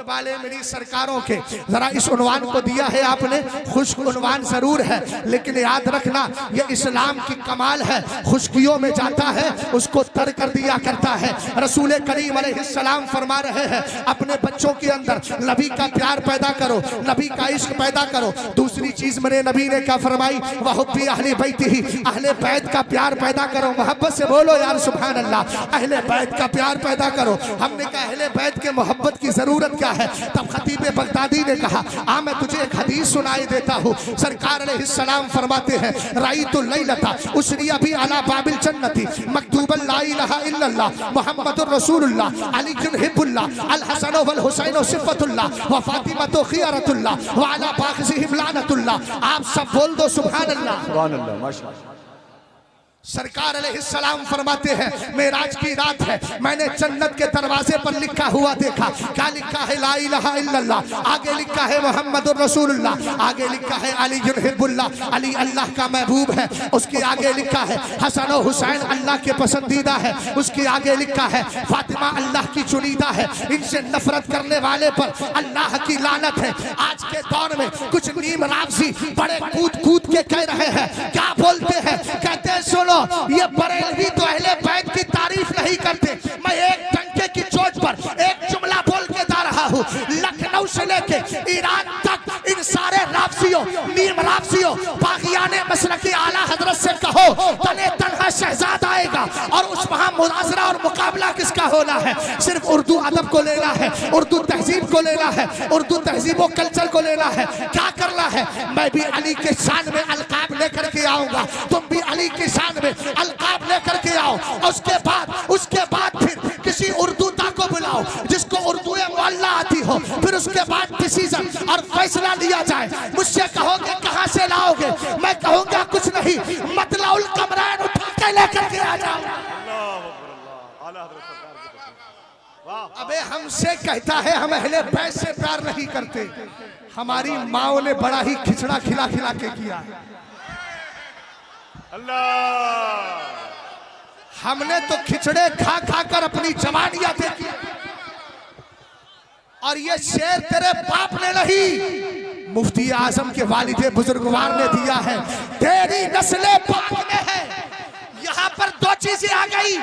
वाले मेरी सरकारों के। जरा इस उन्वान को दिया है आपने, खुश्क उन्वान जरूर है लेकिन याद रखना ये इस्लाम की कमाल है, खुश्कियों में जाता है उसको तर कर दिया करता है। रसूल करीम अलैहिस्सलाम फरमा रहे हैं अपने बच्चों के अंदर नबी का प्यार पैदा करो, नबी का इश्क पैदा करो। दूसरी चीज मेरे नबी ने क्या फरमाई? वहुब्बी अहले बैत ही, अहले बैत का प्यार पैदा करो। मोहब्बत से बोलो यार सुभान अल्लाह, अहले बैत का प्यार पैदा करो। हमने कहा अहले बैत के मोहब्बत की जरूरत क्या है? तब खतीब बगदादी ने कहा आ मैं तुझे एक हदीस सुनाई देता हूँ। सरकार अलैहिस्सलाम फरमाते हैं राईतुल लैलता उसरिया भी अला बाबिल जन्नती मकतूबन ला इलाहा इल्लल्लाह मुहम्मदुर रसूलुल्लाह अलीयुन हिब्बुल्लाह अल हसन वल हुसैन सिफतुल्लाह व फातिमा खियारतुल्लाह व अला बाखिहिम लानतुल्लाह। आप सब बोल दो सुभान अल्लाह, सुभान अल्लाह, माशाअल्लाह। सरकार अलैहिस्सलाम फरमाते हैं मेराज की रात है, मैंने जन्नत के दरवाजे पर लिखा हुआ देखा। क्या लिखा है? ला इलाहा इल्लल्लाह, आगे लिखा है मुहम्मदुर रसूलुल्लाह, आगे लिखा है अलीयुन हिब्बुल्लाह, अली अल्लाह का महबूब है। उसके आगे लिखा है हसन और हुसैन अल्लाह के पसंदीदा है। उसके आगे लिखा है फातिमा अल्लाह की चुनीदा है। इनसे नफरत करने वाले पर अल्लाह की लानत है। आज के दौर में कुछ नीम राफजी बड़े कूद कूद के कह रहे हैं, क्या बोलते हैं? कहते हैं सुनो ये बरेलवी तो अहले बैत की तारीफ नहीं करते। मैं एक टंके की चोट पर एक जुमला बोल के जा रहा हूँ, लखनऊ से लेके ईरान तक इन सारे राफसियों, नीम राफसियों, बागियाने मसलकी आला हजरत से कहो तने तनहा शहजाद आएगा और उस वहां मुनाजरा और मुकाबला किसका होना है? सिर्फ उर्दू अदब को लेना है, उर्दू तहजीब को लेना है, उर्दू तहजीब और कल्चर को लेना है। क्या करना है? मैं भी अली के शान में अलकाब लेकर के आऊंगा, तुम भी अली के शान में अलकाब लेकर के आओ। उसके बाद फिर किसी उर्दूता को बुलाओ जिसको उर्दू मुअल्ला आती हो, फिर उसके बाद डिसीजन और फैसला लिया जाए। मुझसे कहोगे कहां से लाओगे? मैं कहूंगा कुछ नहीं, मतलाउल कमरान उठा के लेकर के आ जाओ। अबे हमसे कहता है हम अहले बैत से प्यार नहीं करते, हमारी माओ ने बड़ा ही खिचड़ा खिला खिला के किया। अल्लाह, हमने तो खिचड़े खा खा कर अपनी जवानियां देखी, और ये शेर तेरे बाप ने नहीं, मुफ्ती आजम के वालिदे बुजुर्गवार ने दिया है। तेरी नस्लें पाक में है। यहाँ पर दो चीजें आ गई,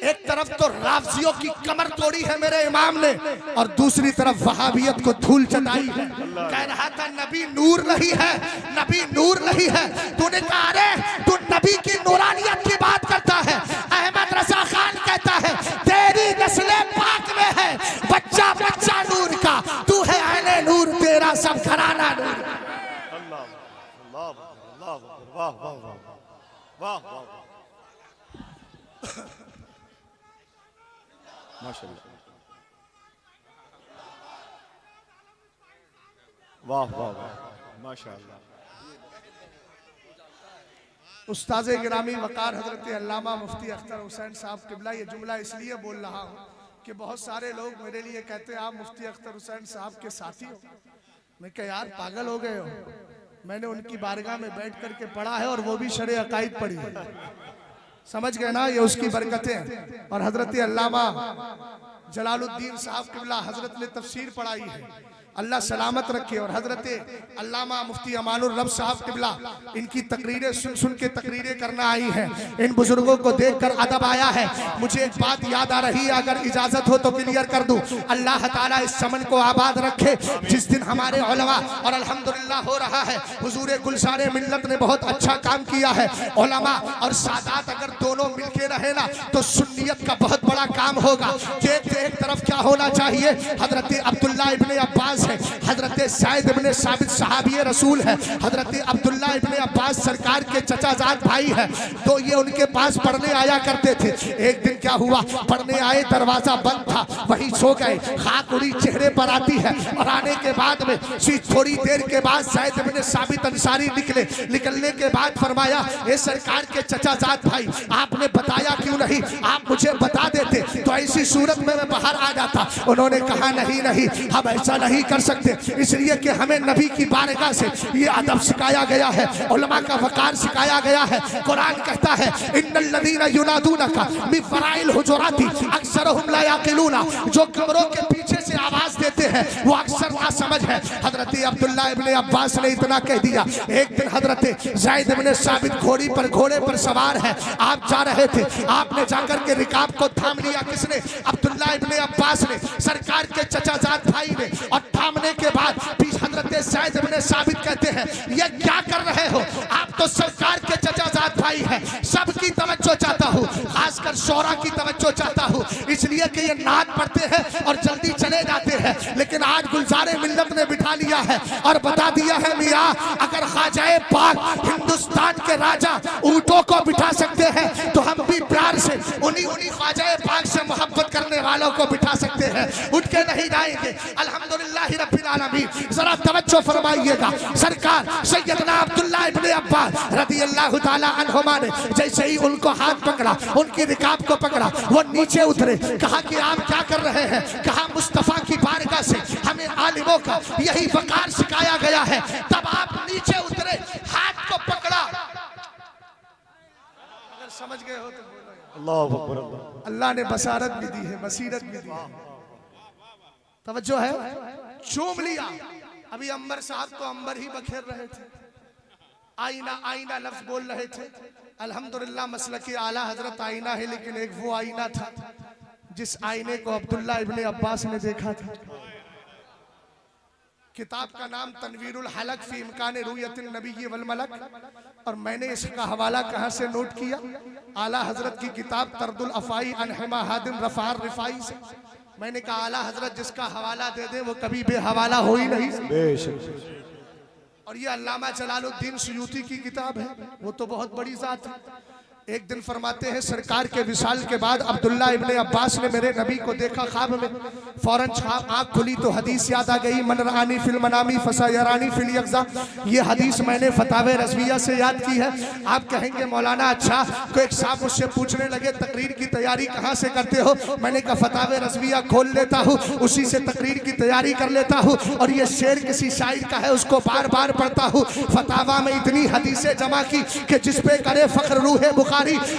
एक तरफ तो राफजियों की कमर तोड़ी है मेरे इमाम ने, और दूसरी तरफ वहाबियत को धूल चटाई है। कह रहा था नबी नूर नहीं है, नबी नूर नहीं है। तूने कहा अरे तू नबी की नूरानियत की बात करता है। अहमद रजा खान कहता है तेरी नस्लें पाक में है, बच्चा बच्चा नूर का, तू है अहले नूर, तेरा सब घराना नूर। अल्लाह, वाह वाह वाह वाह वाह वाह। माशाल्लाह, वाह वाह वाह, माशाल्लाह। उस्ताद गिरामी वकार हजरत अल्लामा मुफ्ती अख्तर हुसैन साहब किबला, ये जुमला इसलिए बोल रहा हूँ कि बहुत सारे लोग मेरे लिए कहते हैं आप मुफ्ती अख्तर हुसैन साहब के साथी हो। मैं कहा यार पागल हो गए हो, मैंने उनकी बारगाह में बैठ करके पढ़ा है और वो भी शरे अकायद पढ़ी है, समझ गए ना, ये उसकी बरकतें। और हजरत अल्लामा जलालुद्दीन साहब किबला हजरत ने तफसीर पढ़ाई है, अल्लाह सलामत रखे। और हजरत अल्लामा मुफ्ती अमानुर रब साहब किबला इनकी तकरीरें सुन सुन के तकरीरें करना आई हैं। इन बुजुर्गों को देखकर अदब आया है। मुझे एक बात याद आ रही है, अगर इजाजत हो तो क्लियर कर दूं। अल्लाह ताला इस चमन को आबाद रखे जिस दिन हमारे उलमा, और अल्हम्दुलिल्लाह हो रहा है, हुजूर गुलशारे मिल्लत ने बहुत अच्छा काम किया है। उलमा और सादात अगर दोनों मिलके रहे ना तो सुन्नियत का बहुत बड़ा काम होगा। एक तरफ क्या होना चाहिए, हजरत अब्दुल्ला इब्ने अब्बास है, हजरत ज़ैद इब्ने साबित सहाबी रसूल है, हजरत अब्दुल्ला इब्ने अब्बास सरकार के चचाजाद भाई है। तो ये उनके पास पढ़ने आया करते थे। एक दिन क्या हुआ, पढ़ने आए, दरवाजा बंद था, वहीं सो गए, खाक उड़ी चेहरे पर आती है। और आने के बाद में थोड़ी देर के बाद ज़ैद इब्ने साबित अंसारी निकले। निकलने के बाद फरमाया, ये सरकार के चचाजाद भाई, आपने बताया क्यों नहीं, आप मुझे बता देते तो ऐसी सूरत में मैं बाहर आ जाता। उन्होंने कहा नहीं नहीं, हम ऐसा नहीं कर सकते, इसलिए कि हमें नबी की बारगाह से ये अदब सिखाया गया है, उलमा का वकार सिखाया गया है। कुरान कहता है, इन्नल लदीना युनादूनका मिन वराइल हुजुराती अक्सरुहुम ला याकिलूना, जो कमरों के पीछे से आवाज देते हैं वो अक्सर ना समझ है। हजरत अब्दुल्ला इब्ने अब्बास ने इतना कह दिया। एक दिन हजरत ज़ैद इब्ने साबित घोड़े पर सवार है, आप जा रहे थे, आपने जाकर के रिकाब को थाम लिया। किसने? अब्दुल्ला इब्ने अब्बास ने, सरकार के चचाजाद भाई ने। और थामने के बाद हजरत ज़ैद इब्ने साबित कहते हैं, ये क्या कर रहे हो, आप तो सरकार के चचाजाद भाई हैं, सबकी तवज्जो चाहता हूँ, खासकर शोरा की तवज्जो चाहता हूँ, इसलिए कि ये नात पढ़ते हैं और जल्दी चले जाते हैं। लेकिन आज गुलजारे मिल्लत ने बिठा लिया है और बता दिया है, मियाँ अगर ख्वाजाए पाक हिंदुस्तान के राजा ऊँटों को बिठा सकते हैं तो हम भी प्यार से उन्हीं ख्वाजाए पाक से मोहब्बत करने वालों को बिठा सकते हैं, उठ के नहीं जाएंगे। अल्हम्दुलिल्लाह रब्बिल आलमीन। जरा तवज्जो फरमाइएगा, सरकार सैयदना अब्दुल्ला इब्ने अब्बास रदियल्लाहु ताला अन्हुमा ने जैसे ही उनको हाथ पकड़ा, उनकी रिकाब को पकड़ा, वो नीचे उतरे। कहा कि आप क्या कर रहे हैं? कहा मुस्तफा की बारगाह से हमें आलिमों का यही वकार सिखाया गया है। तब आप नीचे उतरे, हाथ को पकड़ा। अगर समझ गए हो तो बोलो अल्लाहु अकबर। अल्लाह ने बसारत भी दी है, बसीरत भी दी है, तवज्जो है, चूम लिया। अभी अंबर साहब तो अंबर ही बखेर रहे थे, आईना आईना लफ्ज बोल रहे थे। अल्हम्दुलिल्लाह मसलकी आला हजरत आईना है, लेकिन एक वो आईना था जिस आईने को अब्दुल्ला इब्ने अब्बास ने देखा था। किताब का नाम तनवीरुल हलक फी इम्कान रुयतिन नबी वल मलक। और मैंने इसका हवाला कहाँ से नोट किया? आला हजरत की किताब तरदुल अफाई अनहिमा हादिम रफार रिफाई से। मैंने कहा आला हजरत जिसका हवाला दे दे वो कभी बेहवाला हो ही नहीं। और ये अल्लामा जलालुद्दीन सुयूती की किताब है, वो तो बहुत बड़ी जात है। एक दिन फरमाते हैं, सरकार के विसाल के बाद अब्दुल्ला इब्ने अब्बास ने मेरे नबी को देखा ख्वाब में। फौरन आँख खुली तो हदीस याद आ गई, मन रानी फिल मनामी फसायरानी फिल यक़ज़ा। ये हदीस मैंने फतावे रज़विया से याद की है। आप कहेंगे मौलाना अच्छा, तो एक साहब मुझसे पूछने लगे तकरीर की तैयारी कहाँ से करते हो? मैंने कहा फतावे रज़विया खोल लेता हूँ, उसी से तकरीर की तैयारी कर लेता हूँ। और ये शेर किसी शायर का है, उसको बार बार पढ़ता हूँ। फतावा में इतनी हदीसें जमा की कि जिस पे करे फख्र रूहे बुखारी,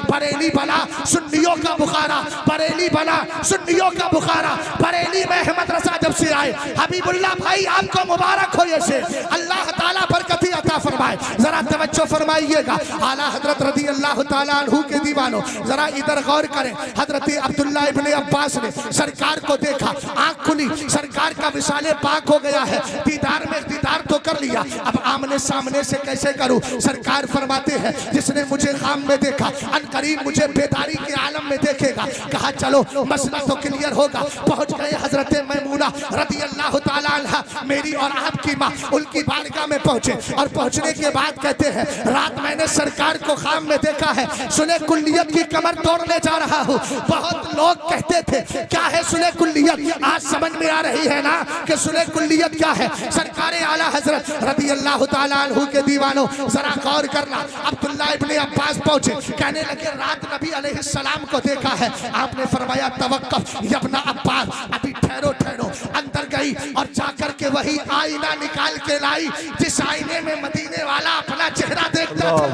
बरेली बना सुन्नियों का बुखारा, बरेली बना सुन्नियों का बुखारा। बरेली में अहमद रजा जब से आए, हबीबुल्लाह भाई आपको मुबारक हो, ये से अल्लाह ताला बरकती अता फरमाए। जरा तवज्जो फरमाइएगा, आला हजरत रज़ियल्लाहु ताला अन्हु के दीवानों जरा इधर गौर करें। हजरत अब्दुल्ला इब्ने अब्बास ने सरकार को देखा, आंख खुली, सरकार का विसाले पाक हो गया है। दीदार में दीदार तो कर लिया, अब आमने सामने से कैसे करूं? सरकार फरमाते हैं, जिसने मुझे ख्वाब में देखा होगा, अनकरीब मुझे बेदारी के आलम में देखेगा। कहा चलो मसला तो क्लियर होगा। पहुंच गए हजरत मैमूना रज़ी अल्लाह ताला अन्हा, मेरी और आपकी माँ, उनकी बारगाह में पहुंचे और पहुंचने के बाद कहते हैं रात मैंने सरकार को ख्वाब में देखा है, सुने कुल्लियत की कमर तोड़ने जा रहा हूँ। बहुत लोग कहते थे क्या है सुने कुल्लियत, आज समझ में आ रही है ना कि सुने कुल्लियत क्या है। सरकारे आला हजरत रज़ी अल्लाह ताला अन्हु के दीवानों जरा गौर करना। अब्दुल्लाह इब्ने अब्बास पहुंचे, कहने लगे रात नबी अलैहिस्सलाम को देखा है। आपने फरमाया तवक्कफ यब्ना अब्बास, अभी ठहरो ठहरो। अंदर गई और जाकर के वही आईना निकाल के लाई जिस आईने में मदीने वाला अपना चेहरा देखता था।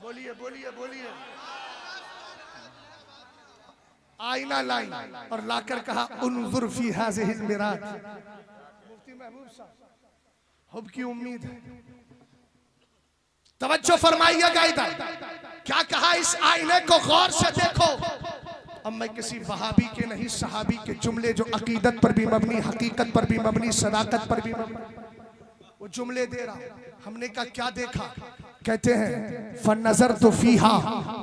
बोलिए बोलिए बोलिए। आईना लाई और लाकर कहा उन्जुर फी हाज़िहिल मिरात। मुफ्ती महबूब साहब, हुब की उम्मीद है, तवज्जो फरमाइएगा इधर। क्या कहा, इस आईने को गौर से देखो। अब मैं किसी वहाबी के नहीं, सहाबी के जुमले जो अकीदत पर भी मबनी, हकीकत पर भी मबनी, सदाकत पर भी मबनी, वो जुमले दे रहा। हमने कहा क्या देखा, कहते हैं फनज़र तो फीहा,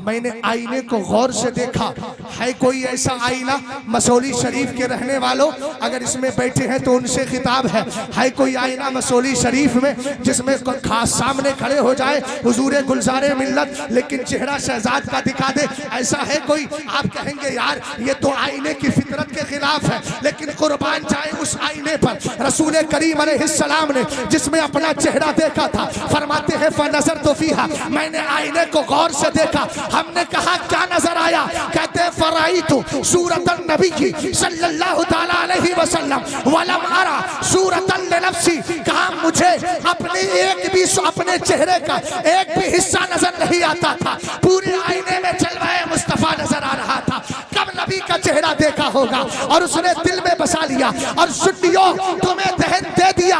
मैंने आईने को गौर से देखा। है कोई ऐसा आईना, मसौली शरीफ के रहने वालों अगर इसमें बैठे हैं तो उनसे खिताब है कोई आईना मसौली शरीफ में जिसमें खास सामने खड़े हो जाए हुजूरे गुलजारे मिल्लत, लेकिन चेहरा शहजाद का दिखा दे, ऐसा है कोई? आप कहेंगे यार ये तो आईने की फितरत के खिलाफ है, लेकिन कुर्बान जाए उस आईने पर रसूल करीम अलैहिस्सलाम ने जिसमें अपना चेहरा देखा था। फरमाते हैं फनज़र तो फीहा, मैंने आईने को गौर से देखा। हमने कहा क्या नजर आया, कहते हैं फराइतु सूरतन नबी सल्लल्लाहु ताला अलैहि वसल्लम वलम अरा सूरतन लिनफ्सी। कहा मुझे अपने एक भी अपने चेहरे का एक भी हिस्सा नजर नहीं आता था, पूरे आईने में जलवाए मुस्तफा नजर आ रहा था। कब नबी का चेहरा देखा होगा और उसने दिल में बसा लिया। और सुन्नियों तुम्हें दहन दे दिया,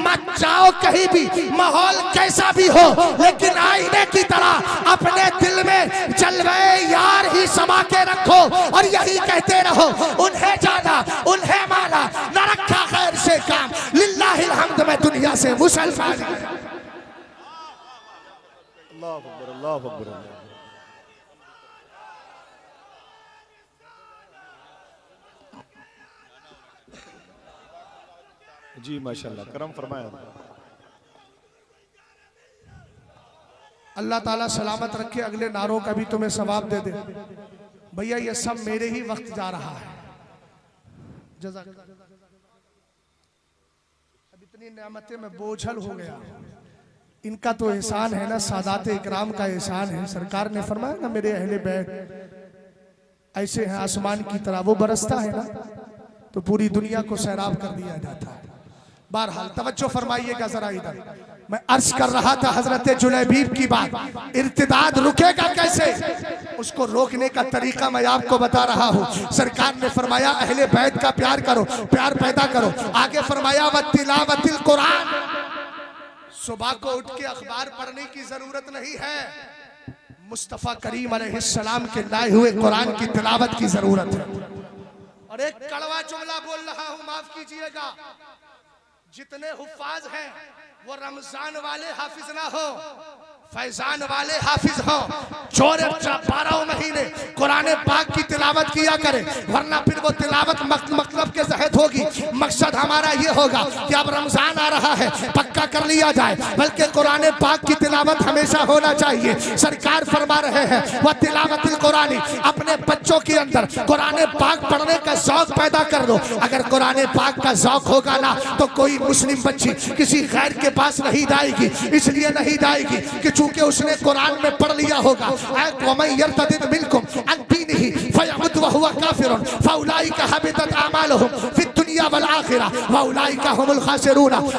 मत जाओ कहीं भी, माहौल कैसा भी हो, लेकिन आईने की तरह अपने दिल में जलवे यार ही समा के रखो और यही कहते रहो उन्हें जाना उन्हें माना, न रखा खैर से काम, लिल्लाहिल हम्द में दुनिया से मुसलमान। अल्लाह अकबर अल्लाह अकबर। जी माशाल्लाह, करम फरमाया। अल्लाह ताला सलामत रखे, अगले नारों का भी तुम्हें सवाब दे दे। भैया ये सब मेरे ही वक्त जा रहा है। अब इतनी नेमतें में बोझल हो गया, इनका तो एहसान है ना, सादात इकराम का एहसान है। सरकार ने फरमाया ना मेरे अहले बैत ऐसे हैं आसमान की तरह, वो बरसता है ना तो पूरी दुनिया को सैराब कर दिया जाता है। बहरहाल तवज्जो फरमाइएगा जरा इधर। मैं अर्ज कर रहा था हजरत जुलैबीब की बात, इर्तिदाद रुकेगा कैसे, उसको रोकने का तरीका मैं आपको बता रहा हूँ। सरकार ने फरमाया अहले बैत का प्यार करो, प्यार पैदा करो। आगे फरमाया वतिलावतिल कुरान, सुबह को उठ के अखबार पढ़ने की जरूरत नहीं है, मुस्तफा करीम अलैहिस्सलाम के लाए हुए कुरान की तिलावत की जरूरत है। और एक कड़वा जुमला बोल रहा हूँ, माफ कीजिएगा, जितने हुफ्फाज हैं वो रमजान वाले हाफिज ना हो, फैजान वाले हाफिज हो, 12 महीने कुरान पाक की तिलावत किया करे, वरना फिर वो तिलावत मतलब के तहत होगी। मकसद हमारा ये होगा कि अब रमजान आ रहा है, पक्का कर लिया जाए, बल्कि कुरान पाक की तिलावत हमेशा होना चाहिए। सरकार फरमा रहे हैं वह तिलावतिल कुरानी, अपने बच्चों के अंदर कुरान पाक पढ़ने का शौक पैदा कर दो। अगर कुरान पाक का शौक होगा ना तो कोई मुस्लिम बच्ची किसी गैर के पास नहीं जाएगी, इसलिए नहीं जाएगी कि चूंकि उसने कुरान में पढ़ लिया होगा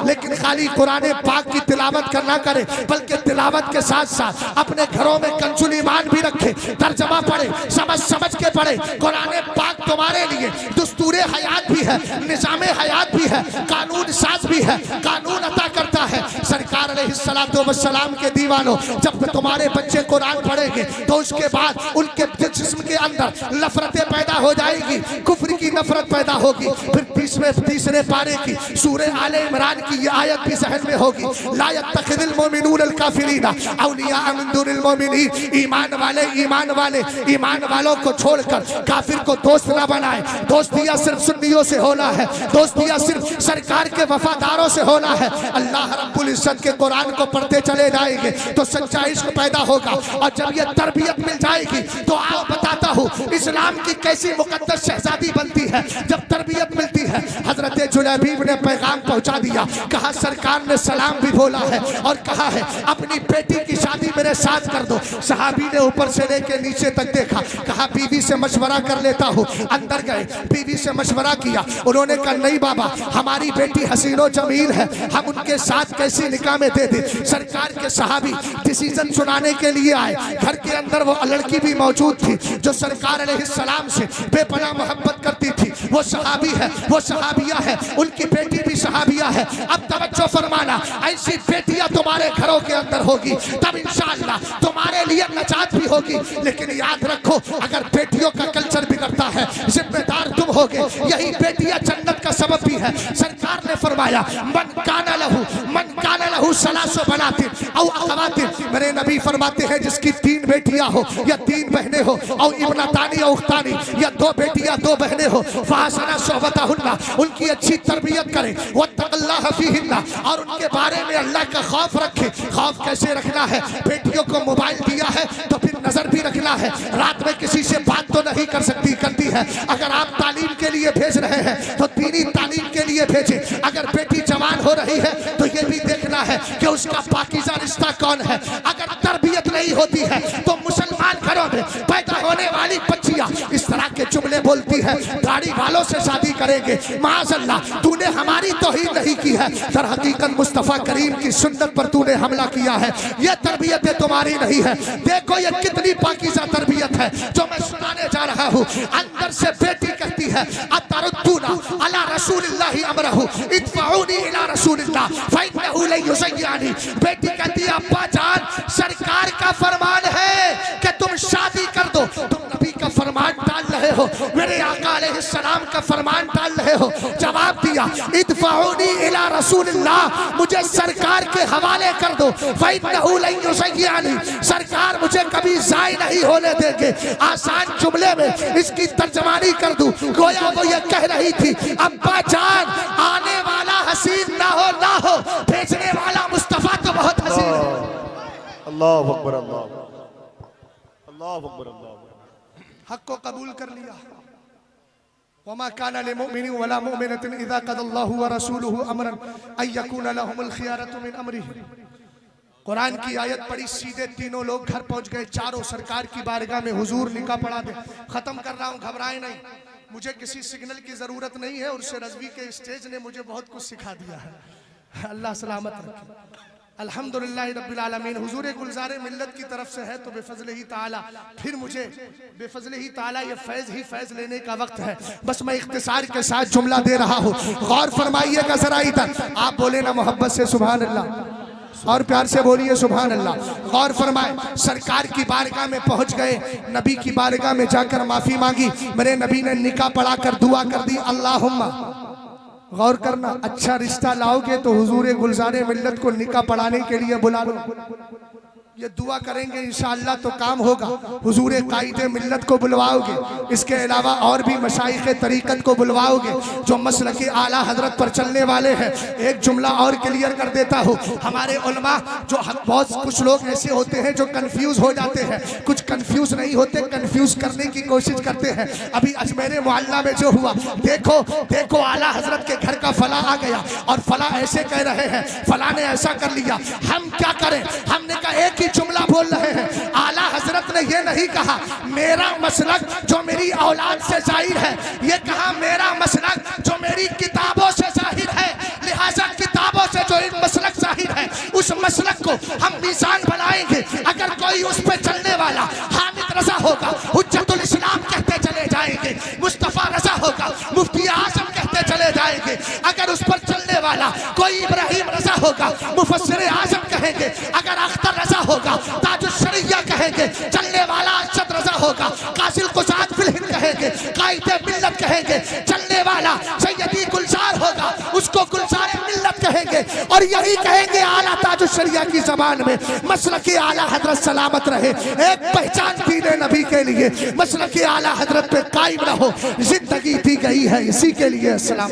लेकिन खाली कुरान पाक की तिलावत करना करे, बल्कि तिलावत के साथ साथ अपने घरों में कंजुल ईमान भी रखे, तर्जमा पढ़े, समझ समझ के पढ़े। कुरान पाक तुम्हारे लिए दुस्तूर हयात भी है, निजाम हयात भी है, कानून साज भी है, कानून अता करता है। सरकार अलैहिस्सलातु वस्सलाम के दीवानों, जब तुम्हारे बच्चे कुरान पढ़ेंगे तो उसके बाद उनके जिस्म के अंदर नफरतें पैदा हो जाएगी, कुफ्र की नफरत पैदा होगी। फिर तीसरे पारे की सूरह आले इमरान की ये आयत भी जहन में होगी, ला यत्तखिज़ुल मुमिनून अल काफिरीन औलिया मिन दुनिल मुमिनीन। ईमान वालों को छोड़कर काफिर को दोस्त ना बनाए। दोस्तियां सिर्फ सुन्नियों से होना है, दोस्तियां सिर्फ सरकार के वफादारों से होना है। अल्लाह रब्बुल इज्जत के कुरान को पढ़ते चले जाएंगे तो सच्चा इश्क पैदा होगा। और जब ये तरबियत मिल जाएगी तो आओ बताता हूँ इस्लाम की कैसी मुकद्दस शहजादी बनती है जब तरबियत मिलती है। हजरत जुलैबीब ने पैगाम पहुंचा दिया, कहा सरकार ने सलाम भी बोला है और कहा है अपनी बेटी की शादी मेरे साथ कर दो। सहाबी ने ऊपर से लेके नीचे तक देखा, कहा बीवी से मशवरा कर लेता हूँ। अंदर गए, बीवी से मशवरा किया। उन्होंने कहा नहीं बाबा, हमारी बेटी हसीनो जमील है, हम उनके साथ कैसी निकाह में दे दे। सरकार के सहाबी डिसीजन सुनाने के लिए आए। घर के अंदर वो लड़की भी मौजूद थी जो सरकार अलैहिस्सलाम से बेपनाह मोहब्बत करती थी। वो सहाबी है, वो सहाबिया है, उनकी बेटी भी सहाबिया है। अब तवज्जो फरमाना, ऐसी बेटियां तुम्हारे घरों के अंदर होगी तब इंशाअल्लाह तुम्हारे लिए नजात भी होगी। लेकिन याद रखो, अगर बेटियों का कल्चर बिगड़ता है जिम्मेदार तुम होगे। यही बेटियां जन्नत का सबब भी है। सरकार ने फरमाया मन काना लहू सलासो बनातिन औ अखवातिन। मेरे नबी फरमाते हैं जिसकी 3 बेटियां हो या 3 बहनें हो और इब्नतानी और उख्तानी या 2 बेटियां 2 बहनें हो, फासना सोहबतहुन्ना, उनकी अच्छी तरबियत करें। वत्तक़ुल्लाह फीहिन्ना, और उनके बारे में अल्लाह का खौफ रखें। खौफ कैसे रखना है? बेटियों को मोबाइल दिया है तो फिर नजर भी रखना है। रात में किसी से बात तो नहीं करती है। अगर आप तालीम के लिए भेज रहे हैं तो दीनी तालीम के लिए भेजें। अगर बेटी जवान हो रही है तो ये भी देखना है कि उसका पाकीज़ा रिश्ता कौन है। अगर तरबियत नहीं होती है तो मुसलमान घरों में पैदा होने वाली बच्चियां इस तरह के जुमले बोलती है, दाढ़ी वालों से शादी करेंगे। माज़अल्लाह, तूने हमारी तौहीन नहीं की है, दर हकीकत मुस्तफ़ा करीम की सुन्नत पर तूने हमला किया है। ये तरबियत तुम्हारी नहीं है। देखो ये कितनी पाकीज़ा तरबियत है जो मैं सुनाने जा रहा हूँ। अंदर से बेटी कहती है अतरुद्दूना अला रसूलिल्लाहि अमरहु इदफऊनी इला रसूलिल्लाह फइन्नहु ला युज़य्यानी। बेटी कहती है अब्बा जान, सरकार का फरमान है कि तुम शादी कर दो, तुम नबी का फरमान टाल रहे हो, मेरे आका अलैहिस्सलाम का फरमान टाल रहे हो। जवाब दिया इदफऊनी इला रसूलिल्लाह, मुझे सरकार के हवाले कर दो। फइन्नहु ला युज़य्यानी, सरकार मुझे कभी ज़ाय नहीं होने देंगे। आसान जुमले में इसकी तर्जमानी कर दूं, गोया वो ये कह रही थी अब्बा जान, आने वाला हसीन ना हो, भेजने वाला मुस्तफा तो बहुत हसीन है। अल्लाहु अकबर, अल्लाहु अकबर, हक को कबूल कर लिया। वमा काना लिमुमिनिन वला मुमिनतिन इज़ा क़ज़ल्लाहु व रसूलुहु अमरन अन यकूना लहुमुल खियारतु मिन अमरिही। कुरान की आयत पढ़ी, सीधे तीनों लोग घर पहुंच गए। चारों सरकार की बारगाह में हुजूर निकाह पढ़ा दे। खत्म कर रहा हूं, घबराए नहीं, मुझे किसी सिग्नल की जरूरत नहीं है। उर्से रज़वी के स्टेज ने मुझे बहुत कुछ सिखा दिया है। अल्लाह सलामत रखे। अल्हम्दुलिल्लाह रब्बिल आलमीन। हुजूर गुलज़ारे मिल्लत की तरफ से है तो बेफज़्ल ही ताला, फिर मुझे बेफज़्ल ही ताला ये फैज़ लेने का वक्त है। बस मैं इख्तिसार के साथ जुमला दे रहा हूँ, गौर फरमाइएगा जरा इधर। आप बोले ना मोहब्बत से सुभान अल्लाह, और प्यार से बोलिए सुभान अल्लाह। गौर फरमाए, सरकार की बारगाह में पहुंच गए, नबी की बारगाह में जाकर माफी मांगी। मेरे नबी ने निकाह पढ़ा कर दुआ कर दी, अल्लाहुम्मा। गौर करना, अच्छा रिश्ता लाओगे तो हुजूर गुलज़ारे मिल्लत को निकाह पढ़ाने के लिए बुला लो। ये दुआ करेंगे इंशाअल्लाह तो काम होगा। हुजूर कायदे मिल्लत को बुलवाओगे, इसके अलावा और भी मशाइख तरीक़त को बुलवाओगे जो मसलके आला हजरत पर चलने वाले हैं। एक जुमला और क्लियर कर देता हूँ, हमारे उलमा जो बहुत कुछ लोग ऐसे होते हैं जो कंफ्यूज हो जाते हैं, कुछ कंफ्यूज नहीं होते, कंफ्यूज करने की कोशिश करते हैं। अभी अजमेर मोहल्ला में जो हुआ, देखो आला हजरत के घर का फला आ गया और फला ऐसे कह रहे हैं, फला ने ऐसा कर लिया, हम क्या करें? हमने कहा एक जुमला बोल रहे हैं। आला हजरत ने यह नहीं कहा मेरा मसलक जो मेरी औलाद से जाहिर है, ये कहा मेरा मसलक जो मेरी किताबों से जाहिर है। लिहाजा किताबों से जो एक मसलक जाहिर है, उस मसलक को हम मीज़ान बनाएंगे। अगर कोई उस पर चलने वाला हामिद रजा होगा, हुज्जतुल इस्लाम कहते चले जाएंगे, मुस्तफ़ा रजा होगा, मुफ्ती आज़म कहते चले जाएंगे। अगर उस पर चलने वाला कोई इब्राहिम रजा होगा, मुफस्सिर आज़म कहेंगे। कहेंगे, चलने वाला अरशद रजा होगा, कासिल कुशाद फिल हिंद कहेंगे, कायदे मिल्लत कहेंगे, चलने वाला सैयदी गुलजार होगा, उसको गुलजार मिल्लत कहेंगे, और यही कहेंगे आला ताजुश शरिया की जबान में, मसलक आला हजरत सलामत रहे। एक पहचान दीने नबी के लिए मसलक आला हजरत पे कायम रहो, जिंदगी दी गई है इसी के लिए। अस्सलाम।